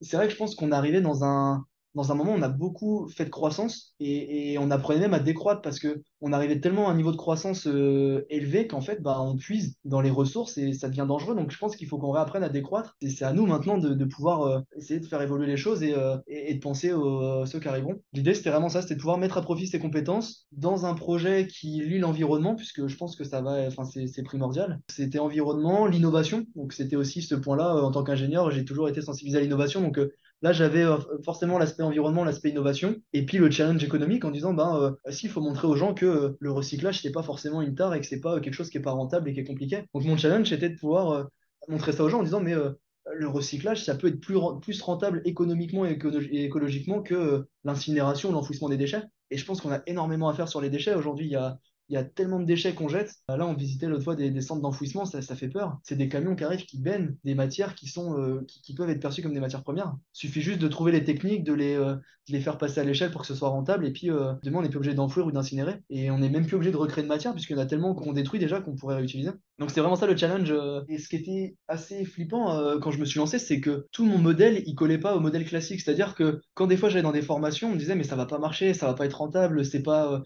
c'est vrai que je pense qu'on est arrivé dans un moment où on a beaucoup fait de croissance et on apprenait même à décroître parce que on arrivait tellement à un niveau de croissance élevé qu'en fait, bah, on puise dans les ressources et ça devient dangereux. Donc, je pense qu'il faut qu'on réapprenne à décroître. Et c'est à nous maintenant de pouvoir essayer de faire évoluer les choses et de penser aux ceux qui arriveront. L'idée, c'était vraiment ça, c'était de pouvoir mettre à profit ses compétences dans un projet qui lie l'environnement, puisque je pense que ça va, enfin, c'est primordial. C'était environnement, l'innovation. Donc, c'était aussi ce point-là. En tant qu'ingénieur, j'ai toujours été sensibilisé à l'innovation. Donc, là, j'avais forcément l'aspect environnement, l'aspect innovation, et puis le challenge économique en disant, ben, s'il faut montrer aux gens que le recyclage, c'est pas forcément une tare et que c'est pas quelque chose qui est pas rentable et qui est compliqué. Donc mon challenge, c'était de pouvoir montrer ça aux gens en disant, mais le recyclage, ça peut être plus rentable économiquement et écologiquement que l'incinération ou l'enfouissement des déchets. Et je pense qu'on a énormément à faire sur les déchets. Aujourd'hui, il y a tellement de déchets qu'on jette. Là, on visitait l'autre fois des centres d'enfouissement, ça fait peur. C'est des camions qui arrivent, qui baignent des matières qui peuvent être perçues comme des matières premières. Il suffit juste de trouver les techniques, de les faire passer à l'échelle pour que ce soit rentable. Et puis, demain, on n'est plus obligé d'enfouir ou d'incinérer. Et on n'est même plus obligé de recréer de matière, puisqu'il y en a tellement qu'on détruit déjà qu'on pourrait réutiliser. Donc, c'est vraiment ça le challenge. Et ce qui était assez flippant quand je me suis lancé, c'est que tout mon modèle, il collait pas au modèle classique. C'est-à-dire que quand des fois j'allais dans des formations, on me disait, mais ça va pas marcher, ça va pas être rentable, c'est pas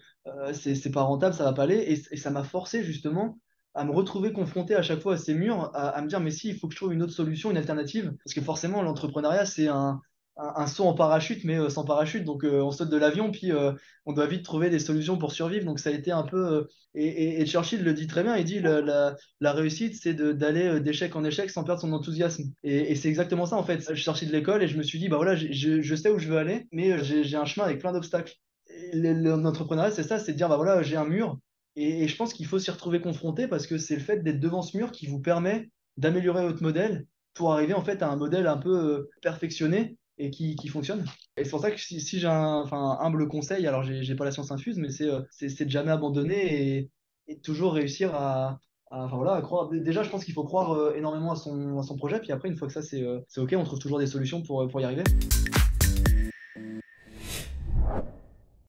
rentable, ça va pas aller. Et ça m'a forcé justement à me retrouver confronté à chaque fois à ces murs, à me dire, mais si, il faut que je trouve une autre solution, une alternative. Parce que forcément, l'entrepreneuriat, c'est un saut en parachute, mais sans parachute. Donc, on saute de l'avion, puis on doit vite trouver des solutions pour survivre. Donc, ça a été un peu. Et Churchill le dit très bien, il dit la réussite, c'est d'aller d'échec en échec sans perdre son enthousiasme. Et c'est exactement ça, en fait. Je suis sorti de l'école et je me suis dit, bah voilà, je sais où je veux aller, mais j'ai un chemin avec plein d'obstacles. L'entrepreneuriat, c'est ça, c'est de dire, bah voilà, j'ai un mur. Et je pense qu'il faut s'y retrouver confronté parce que c'est le fait d'être devant ce mur qui vous permet d'améliorer votre modèle pour arriver en fait à un modèle un peu perfectionné et qui fonctionne. Et c'est pour ça que si j'ai un humble conseil, alors j'ai pas la science infuse, mais c'est de jamais abandonner et de toujours réussir enfin, voilà, à croire. Déjà, je pense qu'il faut croire énormément à son projet, puis après, une fois que ça c'est OK, on trouve toujours des solutions pour y arriver.